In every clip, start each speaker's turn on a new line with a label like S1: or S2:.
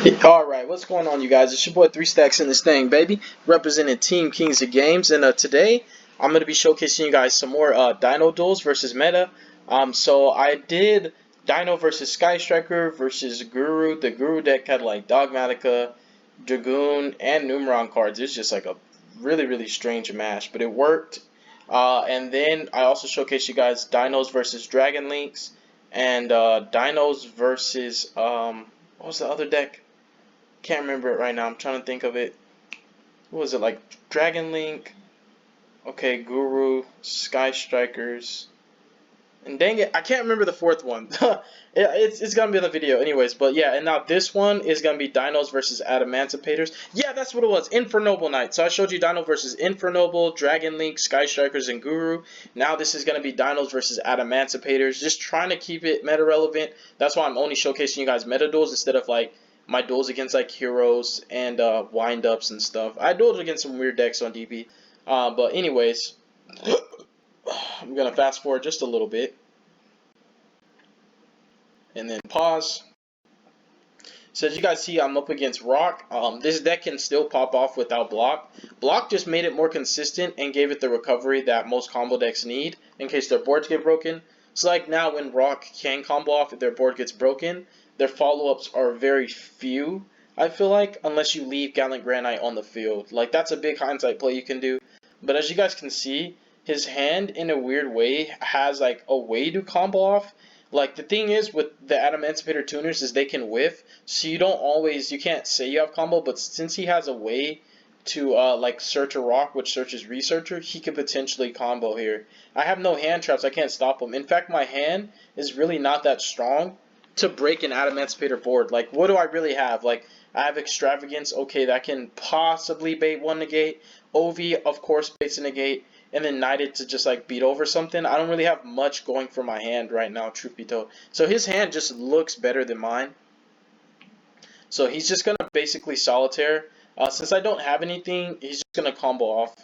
S1: Alright, what's going on, you guys? It's your boy 3 Stacks in this thing, baby. Representing Team Kings of Games. And today, I'm going to be showcasing you guys some more Dino duels versus meta. So I did Dino versus Sky Striker versus Guru. The Guru deck had like Dogmatika, Dragoon, and Numeron cards. It's just like a really strange mash, but it worked. And then I also showcased you guys Dinos versus Dragon Links. And Dinos versus, what was the other deck? Can't remember it right now. I'm trying to think of it. What was it, like Dragon Link? Okay, Guru, Sky Strikers, and dang it, I can't remember the fourth one. it's gonna be in the video anyways. But yeah, and now this one is gonna be Dinos versus Adamanticators. Yeah, that's what it was. Infernoble Knight. So I showed you Dino versus Infernoble, Dragon Link, Sky Strikers, and Guru. Now this is gonna be Dinos versus Adamanticators. Just trying to keep it meta relevant. That's why I'm only showcasing you guys meta duels instead of like my duels against like heroes and wind ups and stuff. I dueled against some weird decks on DB. But anyways, I'm gonna fast forward just a little bit and then pause. So as you guys see, I'm up against Rock. This deck can still pop off without block. Block just made it more consistent and gave it the recovery that most combo decks need in case their boards get broken. So like now when Rock can combo off if their board gets broken, their follow-ups are very few, I feel like, unless you leave Gallant Granite on the field. Like that's a big hindsight play you can do. But as you guys can see, his hand in a weird way has like a way to combo off. Like the thing is with the Adamantipator tuners is they can whiff, so you can't say you have combo, but since he has a way to like search a rock which searches researcher, he could potentially combo here. I have no hand traps, I can't stop him. In fact, my hand is really not that strong to break an Adamantipator board. Like what do I really have? Like I have Extravagance, okay, that can possibly bait one negate. Ovi, of course, baits a negate. And then Knighted to just like beat over something. I don't really have much going for my hand right now, truth be told. So his hand just looks better than mine. So he's just going to basically solitaire. Since I don't have anything, he's just going to combo off.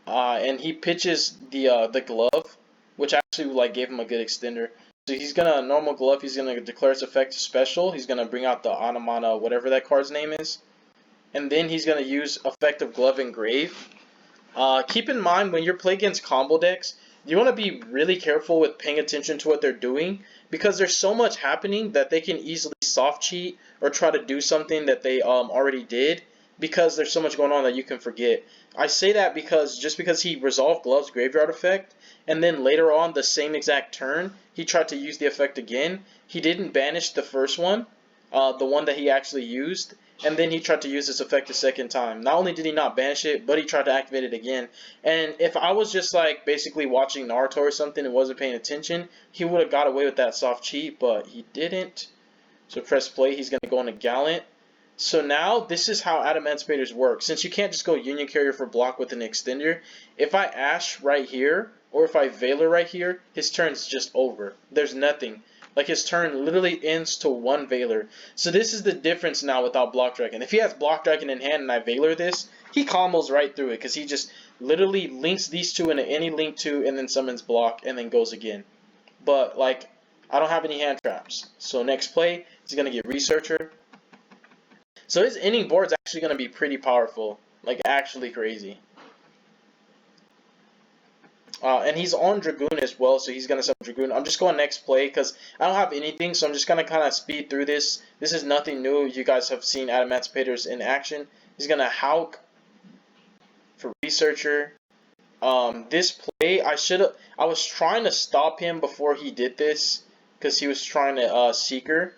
S1: And he pitches the glove, which actually like gave him a good extender. So he's going to normal glove, he's going to declare its effect special. He's going to bring out the Anamana, whatever that card's name is. And then he's going to use effective glove engrave. Keep in mind when you're playing against combo decks, you want to be really careful with paying attention to what they're doing because there's so much happening that they can easily soft cheat or try to do something that they already did because there's so much going on that you can forget. I say that because just because he resolved Glove's graveyard effect and then later on the same exact turn he tried to use the effect again, he didn't banish the first one, the one that he actually used. And then he tried to use this effect a second time. Not only did he not banish it, but he tried to activate it again. And if I was just like basically watching Naruto or something and wasn't paying attention, he would have got away with that soft cheat, but he didn't. So press play, he's going to go into Gallant. So now this is how Adamanticators work. Since you can't just go Union Carrier for block with an extender, if I Ash right here, or if I Veiler right here, his turn's just over. There's nothing. Like his turn literally ends to one Veiler. So this is the difference now without Block Dragon. If he has Block Dragon in hand and I Veiler this, he combos right through it because he just literally links these two into any link two and then summons block and then goes again. But like I don't have any hand traps. So next play, he's gonna get Researcher. So his inning board's actually gonna be pretty powerful. Like actually crazy. And he's on Dragoon as well, so he's going to summon Dragoon. I'm just going next play because I don't have anything, so I'm just going to kind of speed through this. This is nothing new. You guys have seen Adamanticators in action. He's going to Hawk for Researcher. This play, I was trying to stop him before he did this because he was trying to Seeker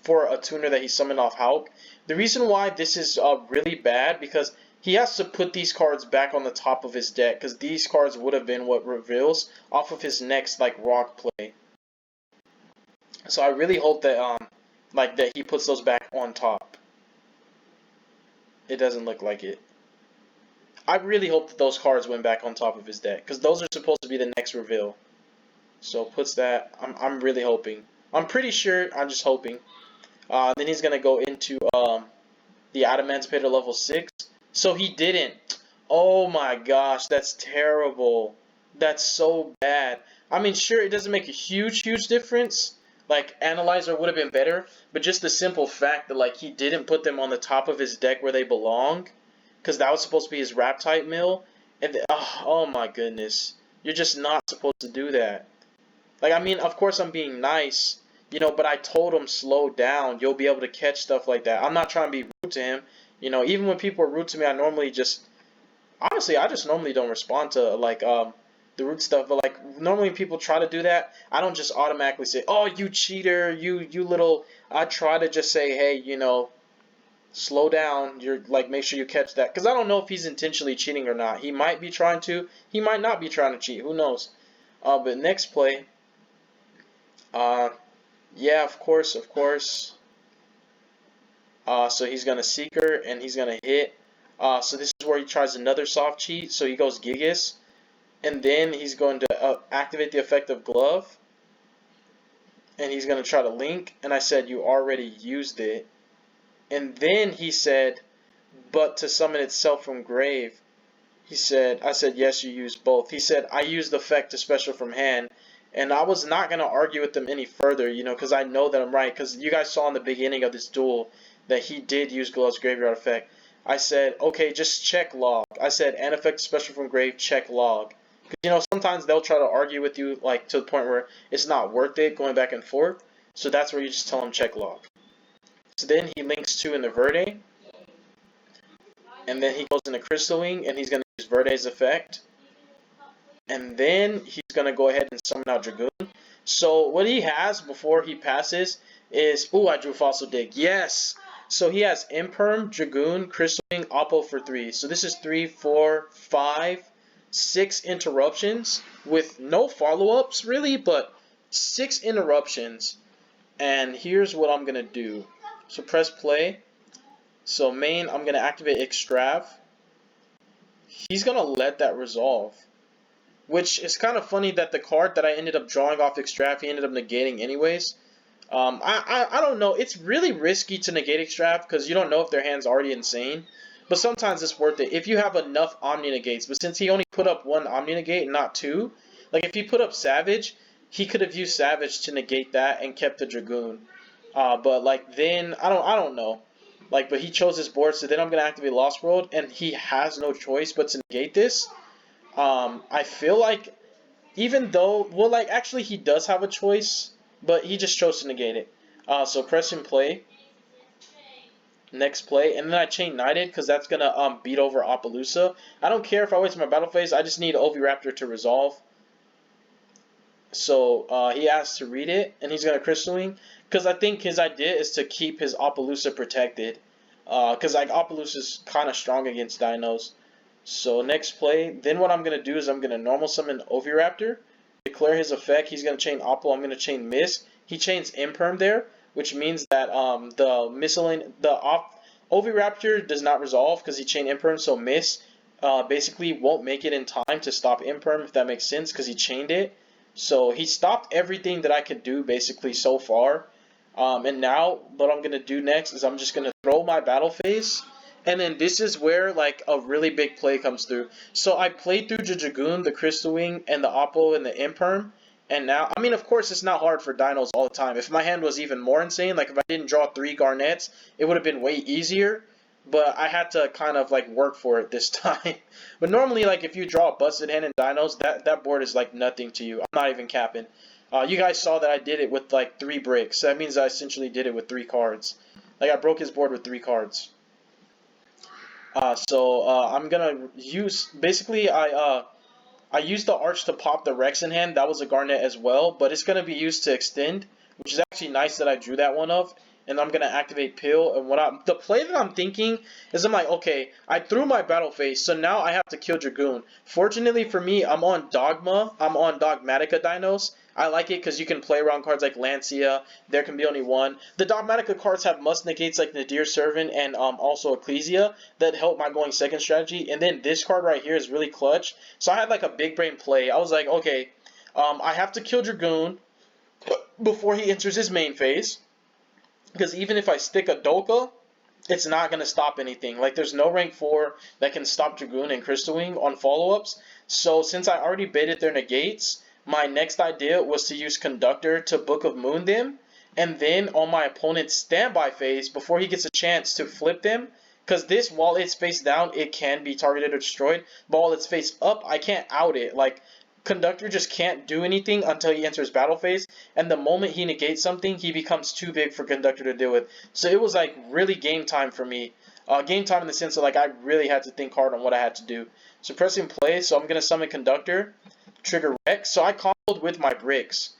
S1: for a tuner that he summoned off Hawk. The reason why this is really bad because he has to put these cards back on the top of his deck because these cards would have been what reveals off of his next like rock play. So I really hope that that he puts those back on top. It doesn't look like it. I really hope that those cards went back on top of his deck because those are supposed to be the next reveal. So puts that. I'm really hoping. I'm pretty sure. I'm just hoping. Then he's gonna go into the Adamantipator level 6. So he didn't. Oh my gosh, that's terrible. That's so bad. I mean, sure, it doesn't make a huge difference, Like, Analyzer would have been better, but just the simple fact that, like, he didn't put them on the top of his deck where they belong, because that was supposed to be his wrap type mill, and oh my goodness. You're just not supposed to do that. Like, I mean, of course I'm being nice, you know, but I told him slow down. You'll be able to catch stuff like that. I'm not trying to be rude to him. You know, even when people are rude to me, I normally just, honestly, I just normally don't respond to, like, the rude stuff. But, like, normally when people try to do that, I don't just automatically say, oh, you cheater, you little, I try to just say, hey, you know, slow down. You're, like, make sure you catch that. Because I don't know if he's intentionally cheating or not. He might be trying to. He might not be trying to cheat. Who knows? But next play, uh, yeah, of course, of course. So he's going to Seeker, and he's going to hit. So this is where he tries another soft cheat. So he goes Gigas. And then he's going to activate the effect of Glove. And he's going to try to Link. And I said, you already used it. And then he said, but to summon itself from grave. I said, yes, you used both. He said, I used the effect to special from hand. And I was not going to argue with them any further, you know, because I know that I'm right. Because you guys saw in the beginning of this duel that he did use Glove's graveyard effect. I said, okay, just check log. I said, and effect special from grave, check log. Because, you know, sometimes they'll try to argue with you, like, to the point where it's not worth it going back and forth. So that's where you just tell them check log. So then he links 2 in the Verde. And then he goes into Crystalline, and he's going to use Verde's effect. And then he's going to go ahead and summon out Dragoon. So what he has before he passes is... Ooh, I drew Fossil Dig. Yes! So he has Imperm, Dragoon, Crystalline, Oppo for 3. So this is 3, 4, 5, 6 interruptions with no follow-ups, really, but 6 interruptions. And here's what I'm going to do. So press play. So main, I'm going to activate Extrav. He's going to let that resolve. Which is kind of funny that the card that I ended up drawing off Extrav, he ended up negating anyways. I don't know. It's really risky to negate Extrav because you don't know if their hand's already insane. But sometimes it's worth it if you have enough Omni Negates. But since he only put up 1 Omni Negate, not 2, like if he put up Savage, he could have used Savage to negate that and kept the Dragoon. But like then I don't know. Like, but he chose his board, so then I'm gonna activate Lost World, and he has no choice but to negate this. I feel like even though, well, like actually he does have a choice, but he just chose to negate it. So press and play. Next play, and then I chain Knighted because that's gonna beat over Appaloosa. I don't care if I waste my battle phase. I just need Oviraptor to resolve. So he asks to read it, and he's gonna Crystalline because I think his idea is to keep his Appaloosa protected. Because like Appaloosa's kind of strong against dinos. So next play, then what I'm going to do is I'm going to normal summon Oviraptor, declare his effect. He's going to chain Oppo, I'm going to chain Miss. He chains Imperm there, which means that Oviraptor does not resolve because he chained Imperm, so Miss basically won't make it in time to stop Imperm, if that makes sense, because he chained it. So he stopped everything that I could do basically so far. And now what I'm going to do next is I'm just going to throw my battle phase. And then this is where like a really big play comes through. So I played through the Dragoon, the Crystal Wing, and the Oppo and the Imperm. And now, I mean, of course, it's not hard for dinos all the time. If my hand was even more insane, like if I didn't draw 3 Garnets, it would have been way easier. But I had to kind of like work for it this time. But normally, like if you draw a busted hand in dinos, that board is like nothing to you. I'm not even capping. You guys saw that I did it with like 3 bricks. That means I essentially did it with 3 cards. Like I broke his board with 3 cards. I'm gonna use basically I used the Arch to pop the Rex in hand. That was a Garnet as well, but it's gonna be used to extend, which is actually nice that I drew that one of. And I'm gonna activate Pill. And the play that I'm thinking is I'm like, okay, I threw my battle phase, so now I have to kill Dragoon. Fortunately for me, I'm on Dogmatica dinos. I like it because you can play around cards like Lancia. There can be only one. The Dogmatica cards have must negates like Nadir Servant and also Ecclesia that help my going second strategy. And then this card right here is really clutch. So I had like a big brain play. I was like, okay, I have to kill Dragoon before he enters his main phase. Because even if I stick a Doka, it's not going to stop anything. Like, there's no rank 4 that can stop Dragoon and Crystal Wing on follow-ups. So, since I already baited their negates, my next idea was to use Conductor to Book of Moon them, and then on my opponent's standby phase, before he gets a chance to flip them, because this, while it's face down, it can be targeted or destroyed, but while it's face up, I can't out it. Like, Conductor just can't do anything until he enters battle phase, and the moment he negates something, he becomes too big for Conductor to deal with. So it was like really game time for me. Game time in the sense of like I really had to think hard on what I had to do. So pressing play, so I'm going to summon Conductor, trigger Rex. So I comboed with my bricks.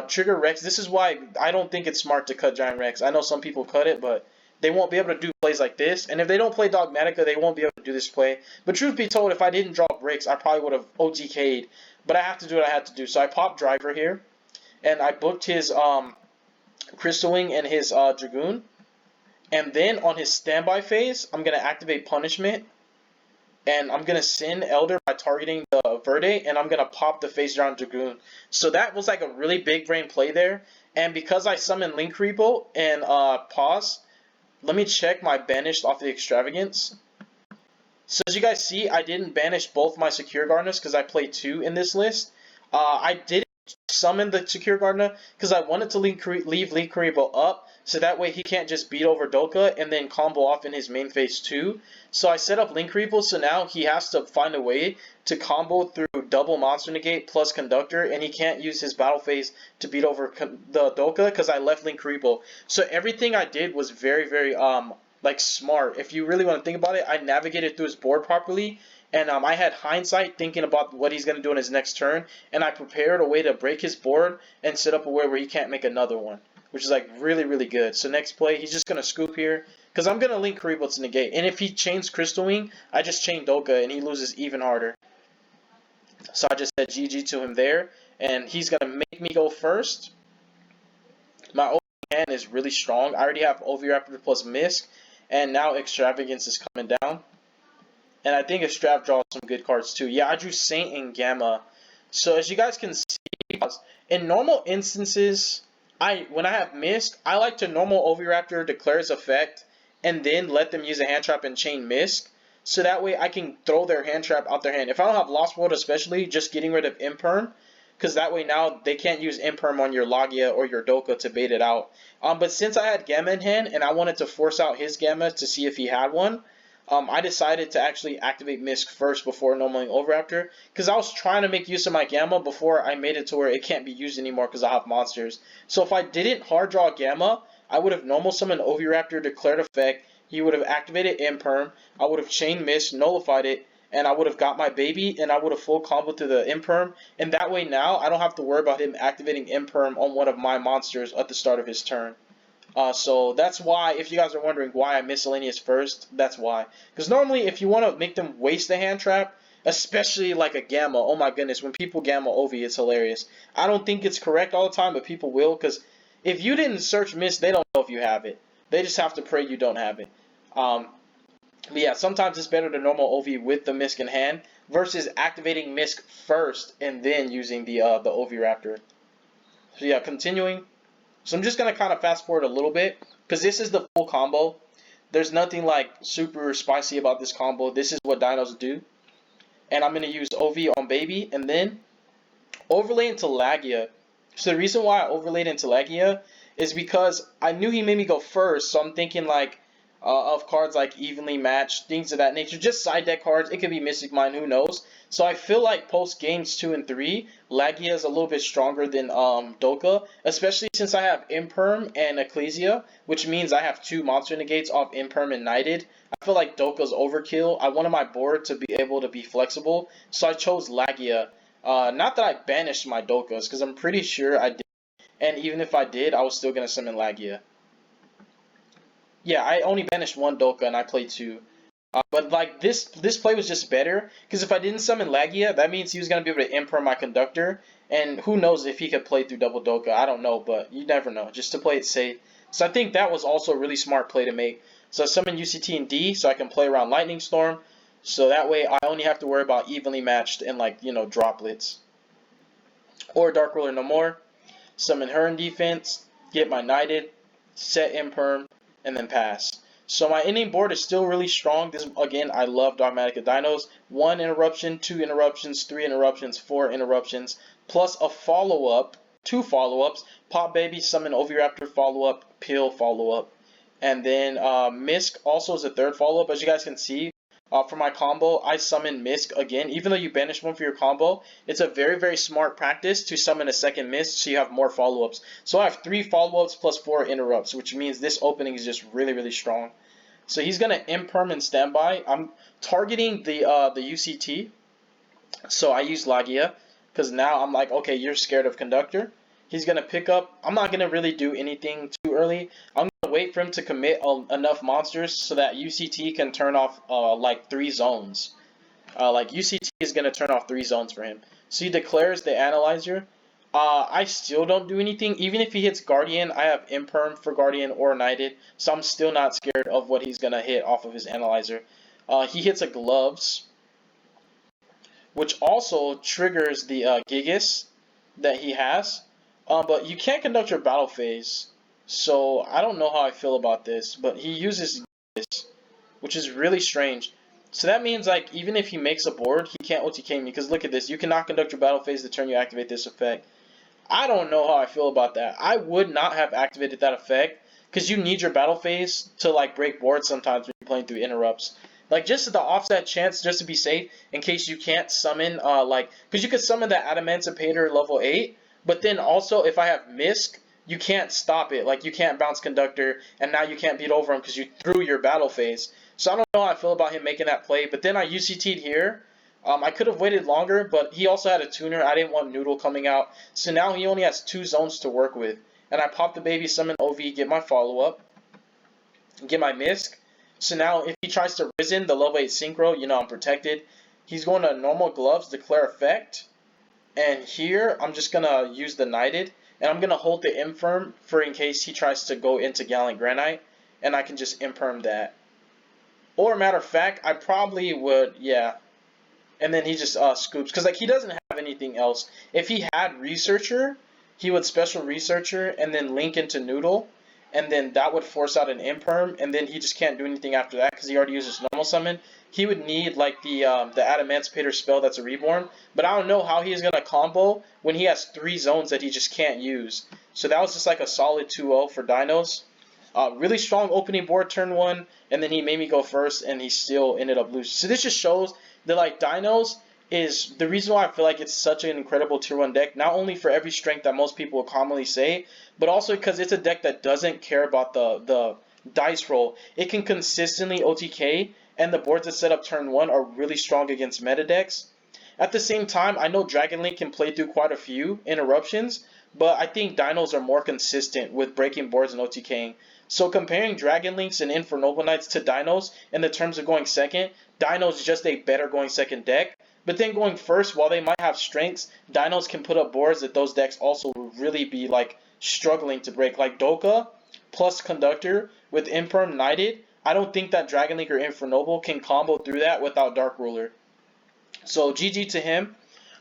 S1: Trigger Rex, this is why I don't think it's smart to cut Giant Rex. I know some people cut it, but they won't be able to do plays like this. And if they don't play Dogmatica, they won't be able to do this play. But truth be told, if I didn't draw bricks, I probably would have OTK'd. But I have to do what I had to do. So I popped Driver here, and I booked his Crystal Wing and his Dragoon. And then on his standby phase, I'm going to activate Punishment. And I'm going to Sin Elder by targeting the Verde, and I'm going to pop the face down Dragoon. So that was like a really big brain play there. And because I summoned Link Repo and pause, let me check my banished off the Extravagance. So as you guys see, I didn't banish both my Secure Gardeners because I played 2 in this list. I didn't summon the Secure Gardener because I wanted to leave Link Repo up, so that way he can't just beat over Doka and then combo off in his main phase 2. So I set up Link Repo, so now he has to find a way to combo through double Monster Negate plus Conductor, and he can't use his battle phase to beat over the Doka because I left Link Repo. So everything I did was very, very like smart. If you really want to think about it, I navigated through his board properly, and I had hindsight thinking about what he's going to do in his next turn, and I prepared a way to break his board and set up a way where he can't make another one, which is like really, really good. So next play, he's just going to scoop here, because I'm going to Link Karibo to negate, and if he chains Crystal Wing, I just chain Doka, and he loses even harder. So I just said GG to him there, and he's going to make me go first. My opening hand is really strong. I already have Oviraptor plus Misk, and now Extravagance is coming down. And I think Extrav draws some good cards too. Yeah, I drew Saint and Gamma. So as you guys can see, in normal instances, when I have Misk, I like to normal Oviraptor declare its effect, and then let them use a hand trap and chain Misk. So that way I can throw their hand trap out their hand. If I don't have Lost World especially, just getting rid of Imperm, because that way now they can't use Imperm on your Logia or your Doka to bait it out. But since I had Gamma in hand and I wanted to force out his Gamma to see if he had one, I decided to actually activate Misk first before normaling Oviraptor, because I was trying to make use of my Gamma before I made it to where it can't be used anymore because I have monsters. So if I didn't hard draw Gamma, I would have normal summoned Oviraptor, declared effect, he would have activated Imperm, I would have chained Misk, nullified it, and I would have got my baby, and I would have full combo to the Imperm, and that way now I don't have to worry about him activating Imperm on one of my monsters at the start of his turn. So that's why, if you guys are wondering why I miscellaneous first, that's why. Because normally if you want to make them waste a hand trap, especially like a Gamma, oh my goodness, when people Gamma Ovi, it's hilarious. I don't think it's correct all the time, but people will, because if you didn't search Misk, they don't know if you have it. They just have to pray you don't have it. But yeah, sometimes it's better to normal OV with the Misk in hand versus activating Misk first and then using the Oviraptor. So yeah, continuing. So I'm just going to kind of fast forward a little bit because this is the full combo. There's nothing like super spicy about this combo. This is what dinos do. And I'm going to use OV on Baby and then overlay into Lagia. So the reason why I overlaid into Lagia is because I knew he made me go first. So I'm thinking like of cards like Evenly Matched, things of that nature. Just side deck cards. It could be Mystic Mine, who knows. So I feel like post games 2 and 3, Lagia is a little bit stronger than Doka, especially since I have Imperm and Ecclesia, which means I have 2 monster negates off Imperm and Knighted. I feel like Doka's overkill. I wanted my board to be able to be flexible, so I chose Lagia. Not that I banished my Dokas, because I'm pretty sure I did, and even if I did, I was still going to summon Lagia. Yeah, I only banished 1 Doka and I played 2. But like this play was just better because if I didn't summon Lagia, that means he was gonna be able to Imperm my Conductor, and who knows if he could play through double Doka. I don't know, but you never know. Just to play it safe. So I think that was also a really smart play to make. So I summon UCT and D so I can play around Lightning Storm. So that way I only have to worry about Evenly Matched and like droplets. Or Dark Ruler no more. Summon her in defense. Get my Knighted. Set Imperm. And then pass. So my ending board is still really strong. This again, I love Dogmatica Dinos. 1 interruption, 2 interruptions, 3 interruptions, 4 interruptions, plus a follow-up, 2 follow-ups, Pop Baby, Summon Oviraptor follow-up, Pill follow-up. And then Misk also is a 3rd follow-up. As you guys can see, for my combo, I summon Misk again. Even though you banish one for your combo, it's a very, very smart practice to summon a 2nd Misk so you have more follow-ups. So I have 3 follow-ups plus 4 interrupts, which means this opening is just really, really strong. So he's going to imperm and standby. I'm targeting the UCT. So I use Lagia because now I'm like, okay, you're scared of Conductor. He's going to pick up. I'm not going to really do anything too early. I'm going to wait for him to commit enough monsters so that UCT can turn off like 3 zones. Like UCT is going to turn off 3 zones for him. So he declares the Analyzer. I still don't do anything. Even if he hits Guardian, I have Imperm for Guardian or Knighted. So I'm still not scared of what he's going to hit off of his Analyzer. He hits a Gloves, which also triggers the Gigas that he has. But you can't conduct your battle phase. So I don't know how I feel about this. But he uses Gigas, which is really strange. So that means, like, even if he makes a board, he can't OTK me. Because look at this. You cannot conduct your battle phase the turn you activate this effect. I don't know how I feel about that. I would not have activated that effect. Because you need your battle phase to, like, break boards sometimes when you're playing through interrupts. Like, just the offset chance, just to be safe, in case you can't summon, because you could summon the Adamancipator level 8. But then also, if I have Misk, you can't stop it. Like, you can't bounce Conductor, and now you can't beat over him because you threw your battle phase. So I don't know how I feel about him making that play. But then I UCT'd here. I could have waited longer, but he also had a tuner. I didn't want Noodle coming out. So now he only has 2 zones to work with. And I pop the baby, summon OV, get my follow-up, get my Misk. So now if he tries to Risen, the level 8 Synchro, you know I'm protected. He's going to normal Gloves, declare effect. And here, I'm just going to use the Knighted. And I'm going to hold the Infirm for in case he tries to go into Gallant Granite. And I can just Imperm that. Or matter of fact, I probably would, yeah. And then he just scoops. Because like he doesn't have anything else. If he had Researcher, he would Special Researcher and then link into Noodle. And then that would force out an Imperm. And then he just can't do anything after that because he already uses normal summon. He would need like the Adamancipator spell that's a Reborn. But I don't know how he's going to combo when he has 3 zones that he just can't use. So that was just like a solid 2-0 for Dinos. Really strong opening board turn 1. And then he made me go first and he still ended up losing. So this just shows that like Dinos is the reason why I feel like it's such an incredible tier 1 deck, not only for every strength that most people will commonly say, but also because it's a deck that doesn't care about the dice roll. It can consistently OTK, and the boards that set up turn 1 are really strong against meta decks. At the same time, I know Dragon Link can play through quite a few interruptions, but I think Dinos are more consistent with breaking boards and OTKing. So comparing Dragon Links and Infernoble Knights to Dinos in the terms of going second, Dinos is just a better going second deck. But then going first, while they might have strengths, Dinos can put up boards that those decks also will really be like struggling to break. Like Doka plus Conductor with Imperm Knighted, I don't think that Dragon Link or Infernoble can combo through that without Dark Ruler. So GG to him.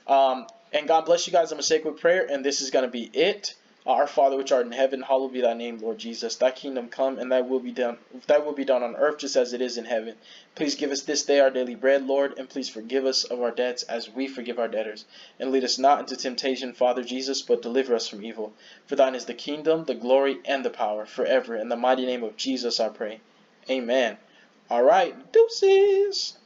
S1: And God bless you guys. I'm going to say a quick prayer, and this is going to be it. Our Father which art in heaven, hallowed be thy name, Lord Jesus. Thy kingdom come, and thy will be done. Thy will be done on earth just as it is in heaven. Please give us this day our daily bread, Lord, and please forgive us of our debts as we forgive our debtors. And lead us not into temptation, Father Jesus, but deliver us from evil. For thine is the kingdom, the glory, and the power, forever. In the mighty name of Jesus I pray. Amen. All right, deuces.